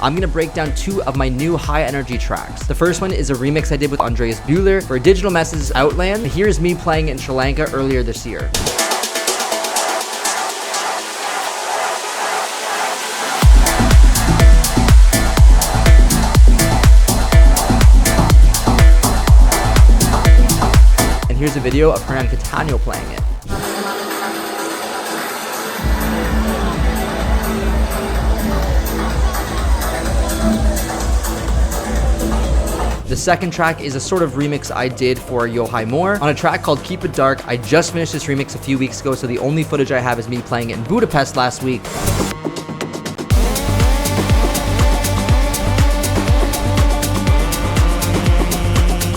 I'm gonna break down 2 of my new high energy tracks. The first one is a remix I did with Andreas Buehler for Digital Mess's Outland. Here's me playing it in Sri Lanka earlier this year. And here's a video of Hernan Cattaneo playing it. The second track is a sort of remix I did for Yohai Moore on a track called Keep It Dark. I just finished this remix a few weeks ago, so the only footage I have is me playing it in Budapest last week.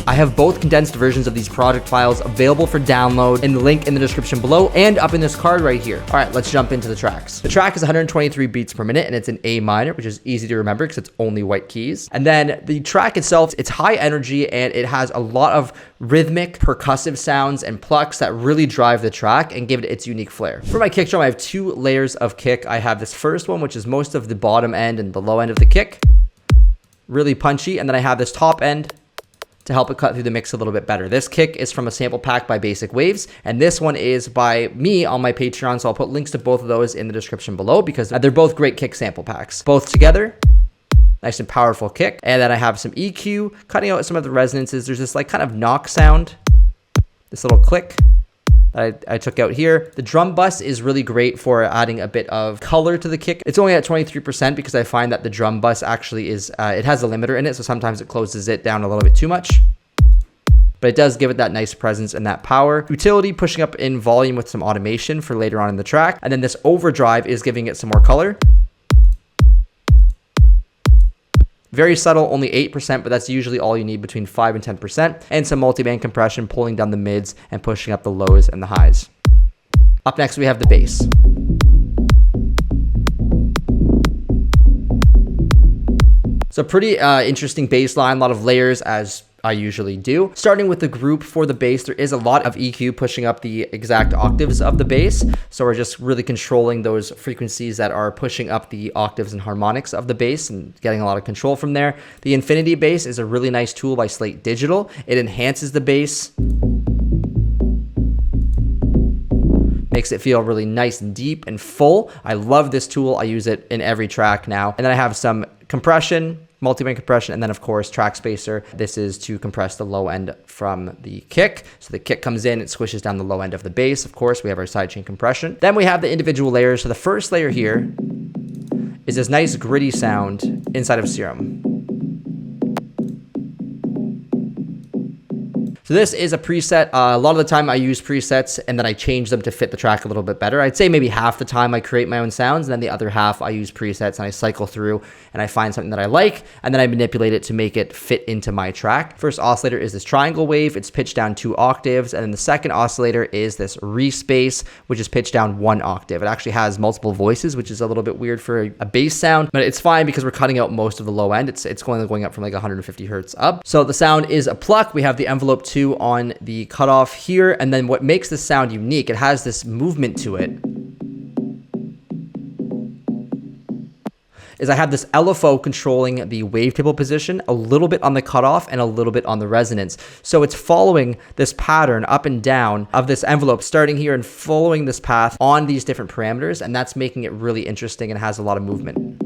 I have both condensed versions of these project files available for download in the link in the description below and up in this card right here. All right, let's jump into the tracks. The track is 123 beats per minute and it's in A minor, which is easy to remember because it's only white keys. And then the track itself, it's high energy and it has a lot of rhythmic percussive sounds and plucks that really drive the track and give it its unique flair. For my kick drum, I have 2 layers of kick. I have this first one, which is most of the bottom end and the low end of the kick, really punchy. And then I have this top end to help it cut through the mix a little bit better. This kick is from a sample pack by Basic Waves, and this one is by me on my Patreon, so I'll put links to both of those in the description below because they're both great kick sample packs. Both together, nice and powerful kick. And then I have some EQ, cutting out some of the resonances. There's this like kind of knock sound, this little click that I took out here. The drum bus is really great for adding a bit of color to the kick. It's only at 23% because I find that the drum bus actually is, it has a limiter in it, so sometimes it closes it down a little bit too much. But it does give it that nice presence and that power. Utility, pushing up in volume with some automation for later on in the track. And then this overdrive is giving it some more color. Very subtle, only 8%, but that's usually all you need, between 5 and 10%. And some multiband compression, pulling down the mids and pushing up the lows and the highs. Up next, we have the bass. So pretty interesting bass line, a lot of layers as I usually do. Starting with the group for the bass, there is a lot of EQ pushing up the exact octaves of the bass. So we're just really controlling those frequencies that are pushing up the octaves and harmonics of the bass and getting a lot of control from there. The Infinity Bass is a really nice tool by Slate Digital. It enhances the bass, makes it feel really nice and deep and full. I love this tool. I use it in every track now. And then I have some compression, multiband compression, and then of course track spacer. This is to compress the low end from the kick. So the kick comes in, it squishes down the low end of the bass. Of course, we have our sidechain compression. Then we have the individual layers. So the first layer here is this nice gritty sound inside of Serum. So this is a preset. A lot of the time I use presets and then I change them to fit the track a little bit better. I'd say maybe half the time I create my own sounds, and then the other half I use presets and I cycle through and I find something that I like, and then I manipulate it to make it fit into my track. First oscillator is this triangle wave. It's pitched down 2 octaves. And then the second oscillator is this respace, which is pitched down 1 octave. It actually has multiple voices, which is a little bit weird for a bass sound, but it's fine because we're cutting out most of the low end. It's going up from like 150 hertz up. So the sound is a pluck. We have the envelope 2 on the cutoff here. And then what makes this sound unique, it has this movement to it, is I have this LFO controlling the wavetable position, a little bit on the cutoff and a little bit on the resonance. So it's following this pattern up and down of this envelope, starting here and following this path on these different parameters. And that's making it really interesting and has a lot of movement.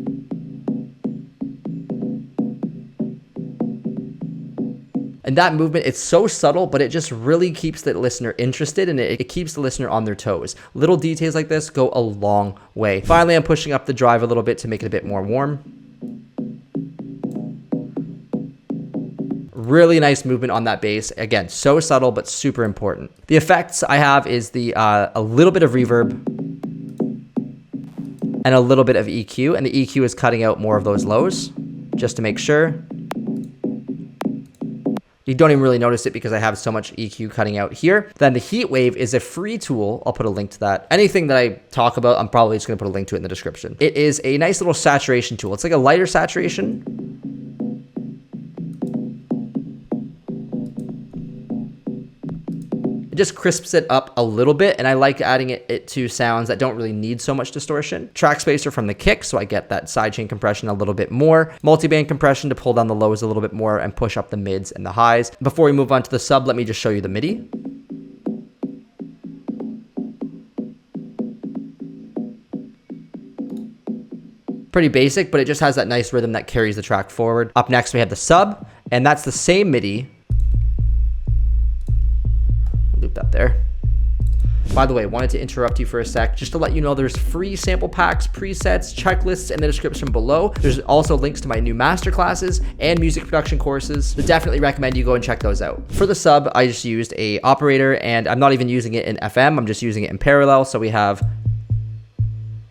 And that movement, it's so subtle, but it just really keeps the listener interested, and it keeps the listener on their toes. Little details like this go a long way. Finally, I'm pushing up the drive a little bit to make it a bit more warm. Really nice movement on that bass. Again, so subtle, but super important. The effects I have is a little bit of reverb and a little bit of EQ, and the EQ is cutting out more of those lows just to make sure. You don't even really notice it because I have so much EQ cutting out here. Then the heat wave is a free tool. I'll put a link to that. Anything that I talk about, I'm probably just gonna put a link to it in the description. It is a nice little saturation tool. It's like a lighter saturation. It just crisps it up a little bit, and I like adding it to sounds that don't really need so much distortion. Track spacer from the kick, so I get that sidechain compression a little bit more. Multiband compression to pull down the lows a little bit more and push up the mids and the highs. Before we move on to the sub, let me just show you the MIDI. Pretty basic, but it just has that nice rhythm that carries the track forward. Up next, we have the sub, and that's the same MIDI. Loop that there. By the way, wanted to interrupt you for a sec just to let you know there's free sample packs, presets, checklists in the description below. There's also links to my new masterclasses and music production courses. So definitely recommend you go and check those out. For the sub, I just used a operator, and I'm not even using it in FM. I'm just using it in parallel. So we have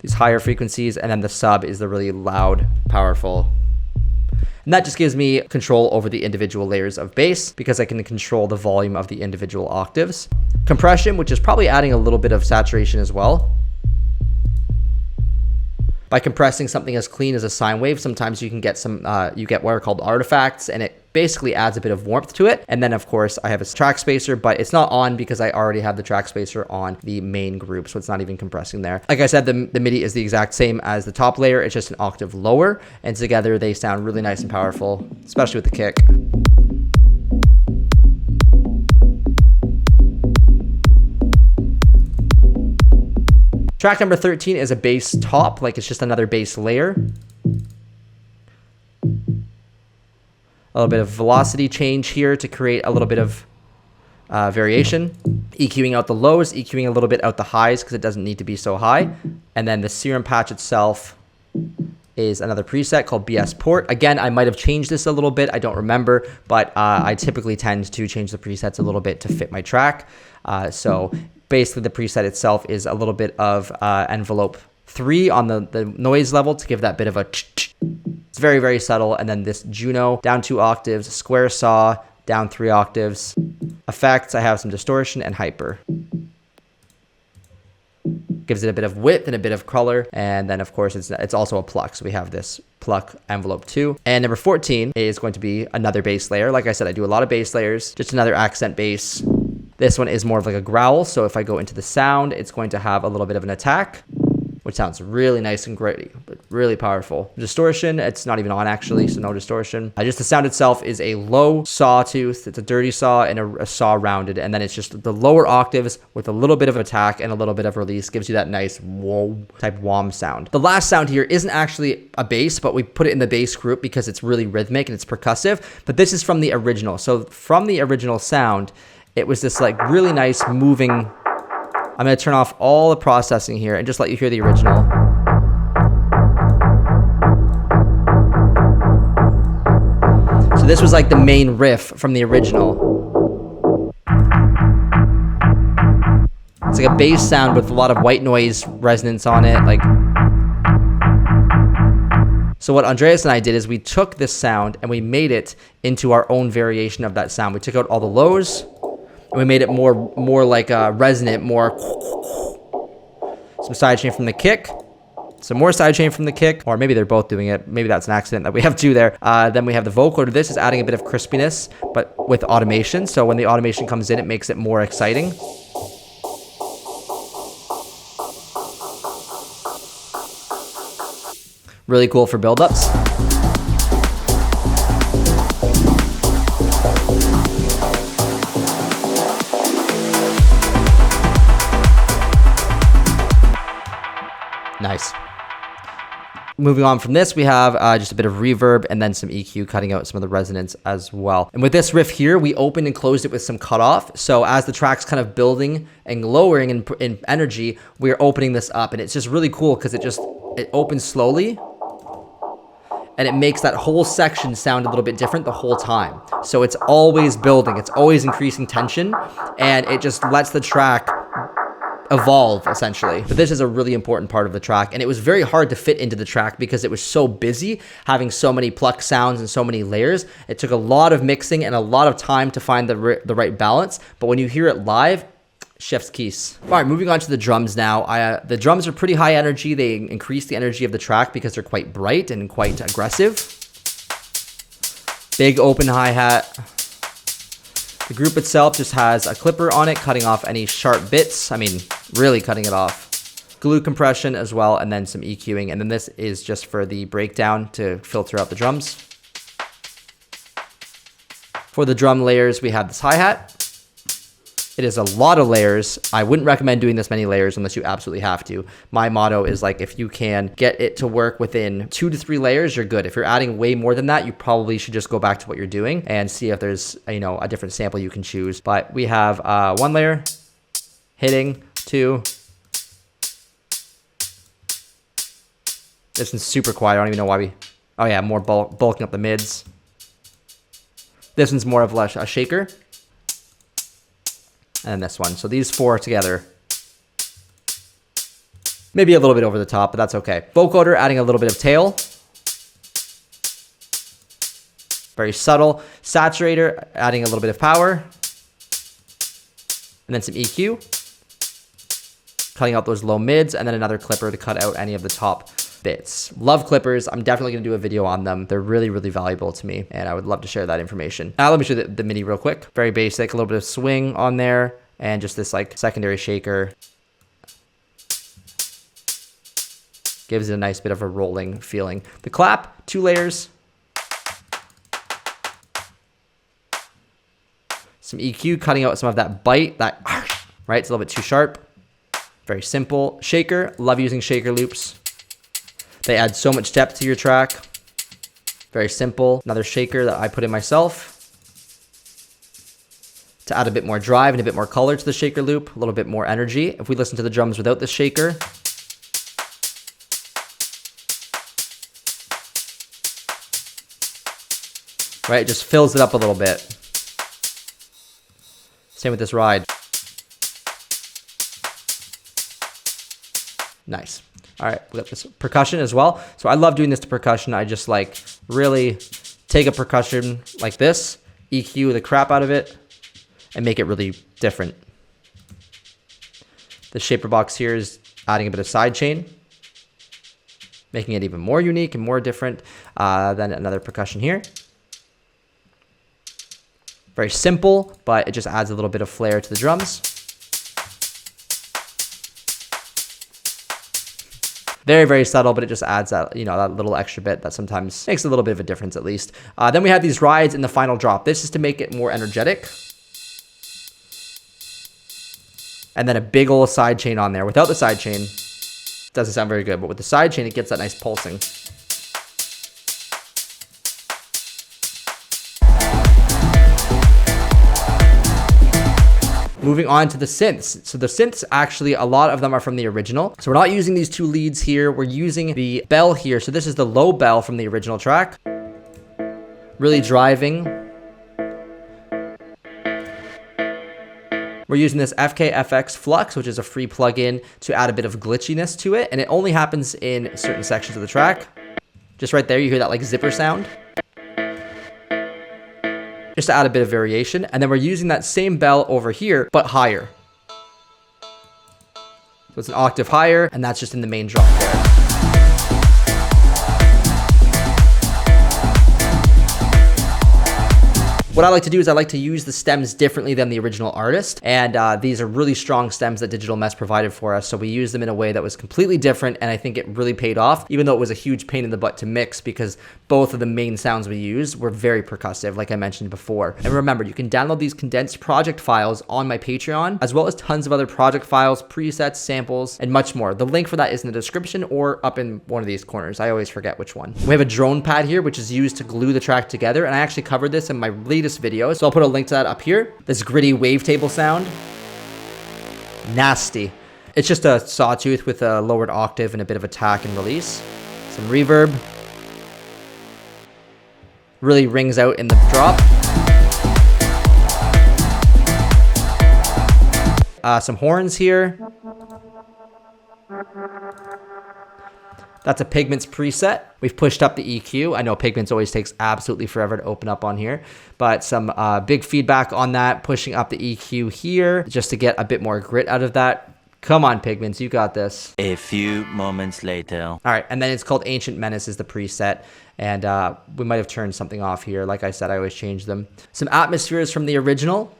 these higher frequencies, and then the sub is the really loud, powerful. And that just gives me control over the individual layers of bass because I can control the volume of the individual octaves. Compression, which is probably adding a little bit of saturation as well. By compressing something as clean as a sine wave, sometimes you can get you get what are called artifacts, and it basically adds a bit of warmth to it. And then of course I have a track spacer, but it's not on because I already have the track spacer on the main group, so it's not even compressing there. Like I said, the MIDI is the exact same as the top layer, it's just an octave lower, and together they sound really nice and powerful, especially with the kick. Track number 13 is a bass top, like it's just another bass layer. A little bit of velocity change here to create a little bit of variation. EQing out the lows, EQing a little bit out the highs because it doesn't need to be so high. And then the serum patch itself is another preset called BS Port. Again, I might have changed this a little bit. I don't remember, but I typically tend to change the presets a little bit to fit my track. So basically the preset itself is a little bit of envelope 3 on the noise level to give that bit of a it's very, very subtle. And then this Juno down 2 octaves, square saw down 3 octaves. Effects, I have some distortion and hyper. Gives it a bit of width and a bit of color. And then of course it's also a pluck. So we have this pluck envelope 2. And number 14 is going to be another bass layer. Like I said, I do a lot of bass layers, just another accent bass. This one is more of like a growl. So if I go into the sound, it's going to have a little bit of an attack, which sounds really nice and gritty, but really powerful. Distortion, it's not even on actually, so no distortion. Just the sound itself is a low sawtooth. It's a dirty saw and a saw rounded. And then it's just the lower octaves with a little bit of attack and a little bit of release gives you that nice whoa type whom sound. The last sound here isn't actually a bass, but we put it in the bass group because it's really rhythmic and it's percussive. But this is from the original. So from the original sound, it was this like really nice moving. I'm going to turn off all the processing here and just let you hear the original. So this was like the main riff from the original. It's like a bass sound with a lot of white noise resonance on it. So what Andreas and I did is we took this sound and we made it into our own variation of that sound. We took out all the lows, and we made it more like resonant, more some sidechain from the kick, some more sidechain from the kick, or maybe they're both doing it. Maybe that's an accident that we have 2 there. Then we have the vocoder. This is adding a bit of crispiness, but with automation. So when the automation comes in, it makes it more exciting. Really cool for build-ups. Nice. Moving on from this, we have just a bit of reverb and then some EQ cutting out some of the resonance as well. And with this riff here, we opened and closed it with some cutoff. So as the track's kind of building and lowering in energy, we're opening this up. And it's just really cool because it opens slowly and it makes that whole section sound a little bit different the whole time. So it's always building, it's always increasing tension, and it just lets the track evolve essentially. But this is a really important part of the track, and it was very hard to fit into the track because it was so busy, having so many pluck sounds and so many layers. It took a lot of mixing and a lot of time to find the right balance, but when you hear it live, chef's kiss. All right, moving on to the drums now. The drums are pretty high energy. They increase the energy of the track because they're quite bright and quite aggressive. Big open hi-hat. The group itself just has a clipper on it, cutting off any sharp bits. I mean, really cutting it off. Glue compression as well, and then some EQing. And then this is just for the breakdown to filter out the drums. For the drum layers, we have this hi-hat. It is a lot of layers. I wouldn't recommend doing this many layers unless you absolutely have to. My motto is like, if you can get it to work within 2 to 3 layers, you're good. If you're adding way more than that, you probably should just go back to what you're doing and see if there's, you know, a different sample you can choose. But we have 1 layer, hitting, 2. This one's super quiet. I don't even know why we, oh yeah, more bulking up the mids. This one's more of a shaker. And this one. So these 4 together. Maybe a little bit over the top, but that's okay. Vocoder adding a little bit of tail. Very subtle. Saturator adding a little bit of power. And then some EQ. Cutting out those low mids, and then another clipper to cut out any of the top bits. Love clippers. I'm definitely going to do a video on them. They're really, really valuable to me, and I would love to share that information. Now let me show you the MIDI real quick. Very basic, a little bit of swing on there, and just this like secondary shaker. Gives it a nice bit of a rolling feeling. The clap, 2 layers. Some EQ, cutting out some of that bite, that, right? It's a little bit too sharp. Very simple. Shaker, love using shaker loops. They add so much depth to your track. Very simple. Another shaker that I put in myself to add a bit more drive and a bit more color to the shaker loop, a little bit more energy. If we listen to the drums without the shaker, right, it just fills it up a little bit. Same with this ride. Nice. All right, we got this percussion as well. So I love doing this to percussion. I just like really take a percussion like this, EQ the crap out of it, and make it really different. The shaper box here is adding a bit of sidechain, making it even more unique and more different than another percussion here. Very simple, but it just adds a little bit of flair to the drums. Very, very subtle, but it just adds that, you know, that little extra bit that sometimes makes a little bit of a difference at least. Then we have these rides in the final drop. This is to make it more energetic. And then a big old side chain on there. Without the side chain, doesn't sound very good, but with the side chain, it gets that nice pulsing. Moving on to the synths. So the synths, actually, a lot of them are from the original. So we're not using these 2 leads here. We're using the bell here. So this is the low bell from the original track. Really driving. We're using this FKFX Flux, which is a free plugin to add a bit of glitchiness to it. And it only happens in certain sections of the track. Just right there, you hear that like zipper sound. Just to add a bit of variation. And then we're using that same bell over here, but higher. So it's an octave higher, and that's just in the main drop there. What I like to do is I like to use the stems differently than the original artist. And these are really strong stems that Digital Mess provided for us. So we used them in a way that was completely different. And I think it really paid off, even though it was a huge pain in the butt to mix, because both of the main sounds we used were very percussive, like I mentioned before. And remember, you can download these condensed project files on my Patreon, as well as tons of other project files, presets, samples, and much more. The link for that is in the description or up in one of these corners. I always forget which one. We have a drone pad here, which is used to glue the track together. And I actually covered this in my latest video, so I'll put a link to that up here. This gritty wavetable sound, nasty. It's just a sawtooth with a lowered octave and a bit of attack and release. Some reverb, really rings out in the drop. Some horns here. That's a Pigments preset. We've pushed up the EQ. I know Pigments always takes absolutely forever to open up on here, but some big feedback on that, pushing up the EQ here just to get a bit more grit out of that Come on, Pigments, you got this. A few moments later. All right, and then it's called Ancient Menace is the preset. And we might have turned something off here. Like I said, I always change them. Some atmospheres from the original.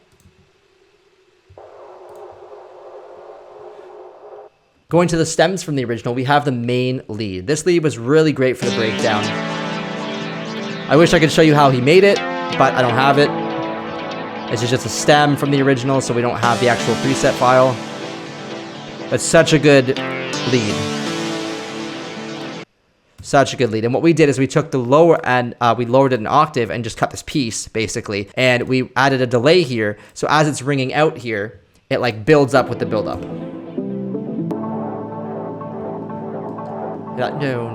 Going to the stems from the original, we have the main lead. This lead was really great for the breakdown. I wish I could show you how he made it, but I don't have it. This is just a stem from the original, so we don't have the actual preset file. But such a good lead. Such a good lead. And what we did is we took the lower and we lowered it an octave and just cut this piece, basically. And we added a delay here, so as it's ringing out here, it like builds up with the build up.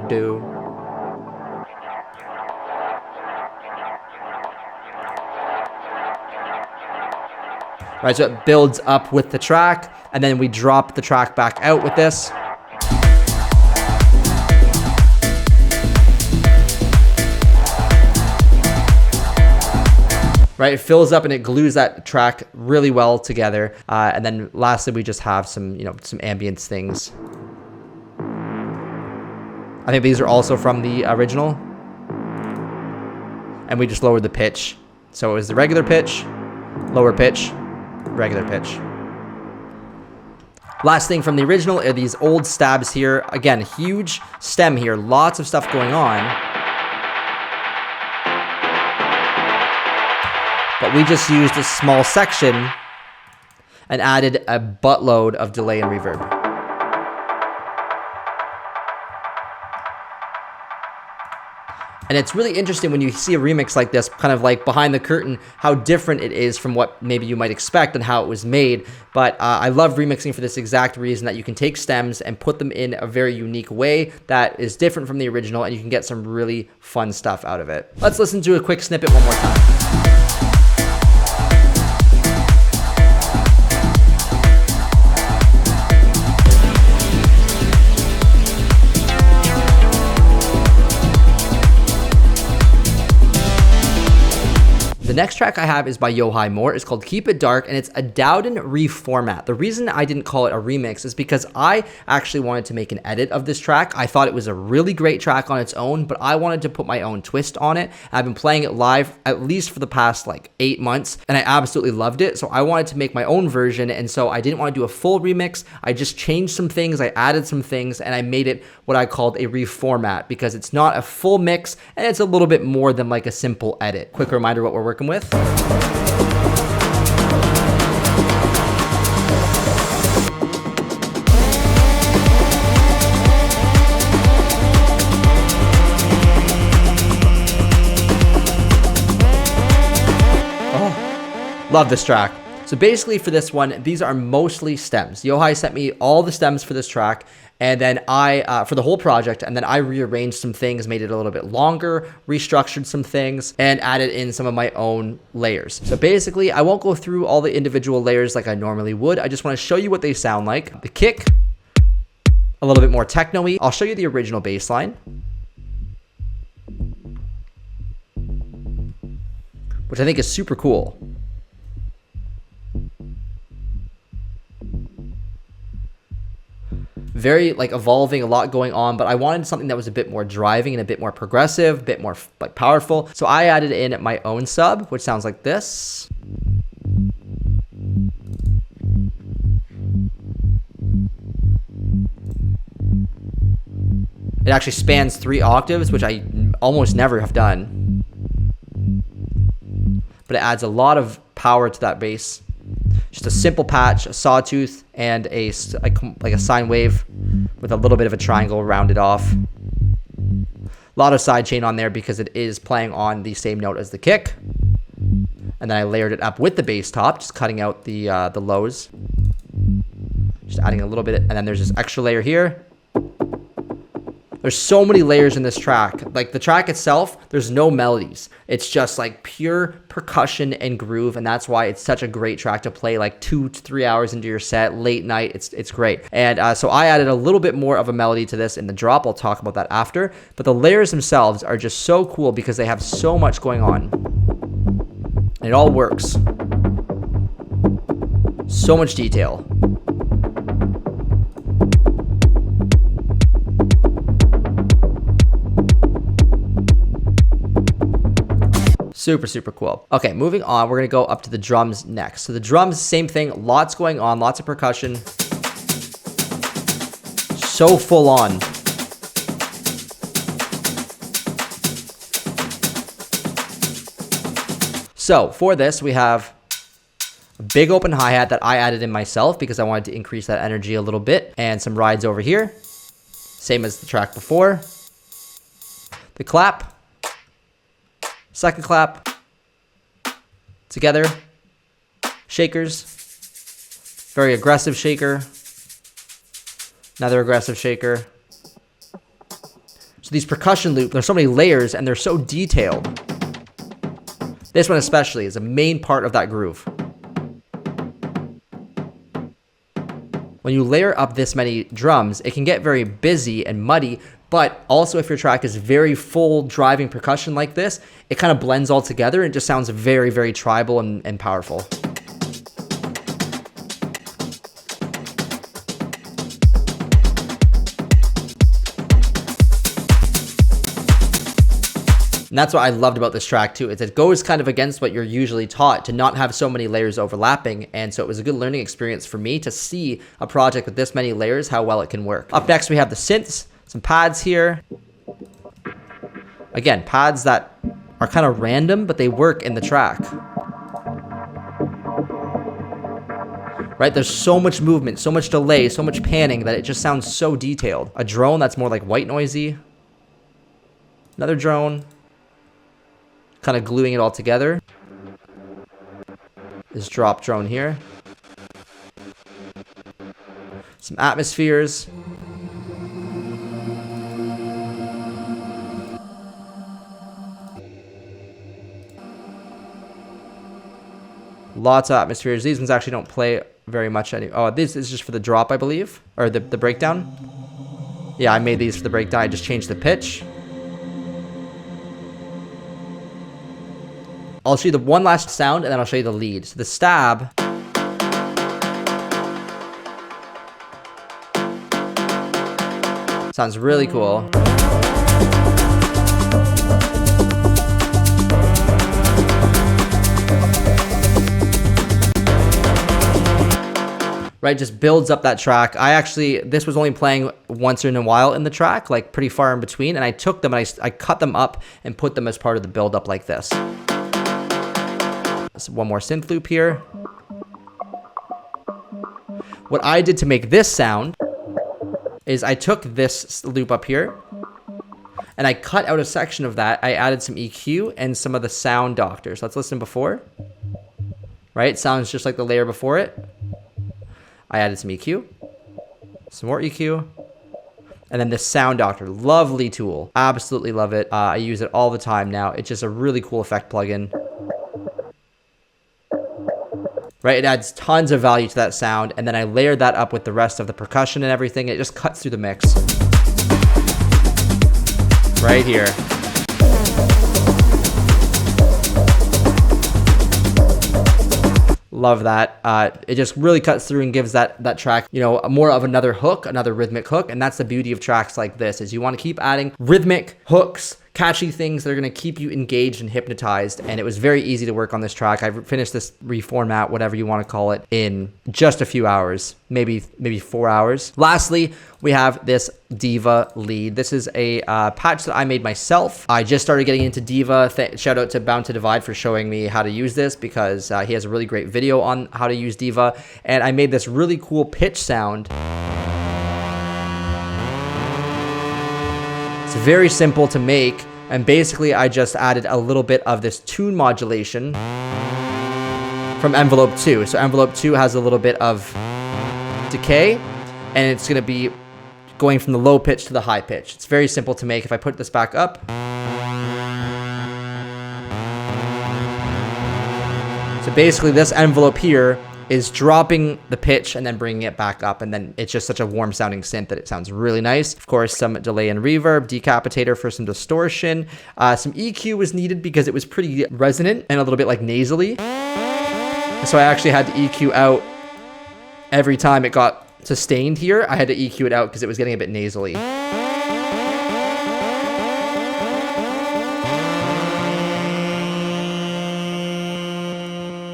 Do. Right, so it builds up with the track, and then we drop the track back out with this. Right, it fills up and it glues that track really well together. And then lastly, we just have some, some ambience things. I think these are also from the original. And we just lowered the pitch. So it was the regular pitch, lower pitch, regular pitch. Last thing from the original are these old stabs here. Again, huge stem here, lots of stuff going on. But we just used a small section and added a buttload of delay and reverb. And it's really interesting when you see a remix like this, kind of like behind the curtain, how different it is from what maybe you might expect and how it was made. But I love remixing for this exact reason, that you can take stems and put them in a very unique way that is different from the original, and you can get some really fun stuff out of it. Let's listen to a quick snippet one more time. The next track I have is by Yohai Moore. It's called Keep It Dark, and it's a Dowden reformat. The reason I didn't call it a remix is because I actually wanted to make an edit of this track. I thought it was a really great track on its own, but I wanted to put my own twist on it. I've been playing it live at least for the past like 8 months, and I absolutely loved it. So I wanted to make my own version, and so I didn't want to do a full remix. I just changed some things, I added some things, and I made it what I called a reformat, because it's not a full mix, and it's a little bit more than like a simple edit. Quick reminder what we're working with. Love this track. So basically for this one, these are mostly stems. Yohai sent me all the stems for this track, and then for the whole project, and then I rearranged some things, made it a little bit longer, restructured some things, and added in some of my own layers. So basically, I won't go through all the individual layers like I normally would. I just want to show you what they sound like. The kick, a little bit more techno-y. I'll show you the original bass line, which I think is super cool. Very like evolving, a lot going on, but I wanted something that was a bit more driving and a bit more progressive, a bit more like powerful. So I added in my own sub, which sounds like this. It actually spans 3 octaves, which I almost never have done. But it adds a lot of power to that bass. Just a simple patch, a sawtooth, and like a sine wave with a little bit of a triangle rounded off. A lot of sidechain on there because it is playing on the same note as the kick. And then I layered it up with the bass top, just cutting out the lows. Just adding a little bit, and then there's this extra layer here. There's so many layers in this track. Like the track itself, there's no melodies. It's just like pure percussion and groove, and that's why it's such a great track to play like 2 to 3 hours into your set, late night. It's great. And so I added a little bit more of a melody to this in the drop. I'll talk about that after. But the layers themselves are just so cool because they have so much going on. And it all works. So much detail. Super, super cool. Okay, moving on, we're gonna go up to the drums next. So the drums, same thing, lots going on, lots of percussion. So full on. So for this, we have a big open hi-hat that I added in myself because I wanted to increase that energy a little bit, and some rides over here. Same as the track before. The clap. Second clap. Together. Shakers. Very aggressive shaker. Another aggressive shaker. So these percussion loops, there's so many layers and they're so detailed. This one especially is a main part of that groove. When you layer up this many drums, it can get very busy and muddy, but also if your track is very full driving percussion like this, it kind of blends all together and just sounds very, very tribal and powerful. And that's what I loved about this track too, is it goes kind of against what you're usually taught to not have so many layers overlapping. And so it was a good learning experience for me to see a project with this many layers, how well it can work. Up next, we have the synths, some pads here. Again, pads that are kind of random, but they work in the track. Right? There's so much movement, so much delay, so much panning that it just sounds so detailed. A drone that's more like white noisy. Another drone. Kind of gluing it all together. This drop drone here. Some atmospheres. Lots of atmospheres. These ones actually don't play very much. Oh, this is just for the drop, I believe. Or the breakdown. Yeah, I made these for the breakdown. I just changed the pitch. I'll show you the one last sound and then I'll show you the lead. So the stab. Sounds really cool. Right, just builds up that track. This was only playing once in a while in the track, like pretty far in between, and I took them and I cut them up and put them as part of the build up like this. So one more synth loop here. What I did to make this sound is I took this loop up here and I cut out a section of that. I added some EQ and some of the sound doctors. Let's listen before. Right, sounds just like the layer before it. I added some EQ, some more EQ, and then this sound doctor, lovely tool. Absolutely love it. I use it all the time now. It's just a really cool effect plugin. Right, it adds tons of value to that sound, and then I layered that up with the rest of the percussion and everything. It just cuts through the mix. Right here. Love that. It just really cuts through and gives that track, you know, more of another hook, another rhythmic hook. And that's the beauty of tracks like this, is you want to keep adding rhythmic hooks, catchy things that are going to keep you engaged and hypnotized. And it was very easy to work on this track. I finished this reformat, whatever you want to call it, in just a few hours, maybe 4 hours. Lastly, we have this Diva lead. This is a patch that I made myself. I just started getting into Diva. Shout out to Bound to Divide for showing me how to use this, because he has a really great video on how to use Diva. And I made this really cool pitch sound. It's very simple to make, and basically I just added a little bit of this tune modulation from Envelope 2. So Envelope 2 has a little bit of decay, and it's going to be going from the low pitch to the high pitch. It's very simple to make. If I put this back up, so basically this envelope here is dropping the pitch and then bringing it back up, and then it's just such a warm sounding synth that it sounds really nice. Of course, some delay and reverb, decapitator for some distortion. Some EQ was needed because it was pretty resonant and a little bit like nasally. So I actually had to EQ out every time it got sustained here. I had to EQ it out because it was getting a bit nasally.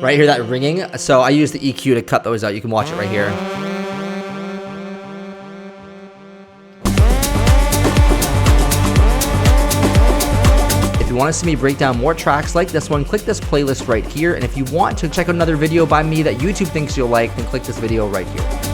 Right here, that ringing. So I use the EQ to cut those out. You can watch it right here. If you want to see me break down more tracks like this one, click this playlist right here. And if you want to check out another video by me that YouTube thinks you'll like, then click this video right here.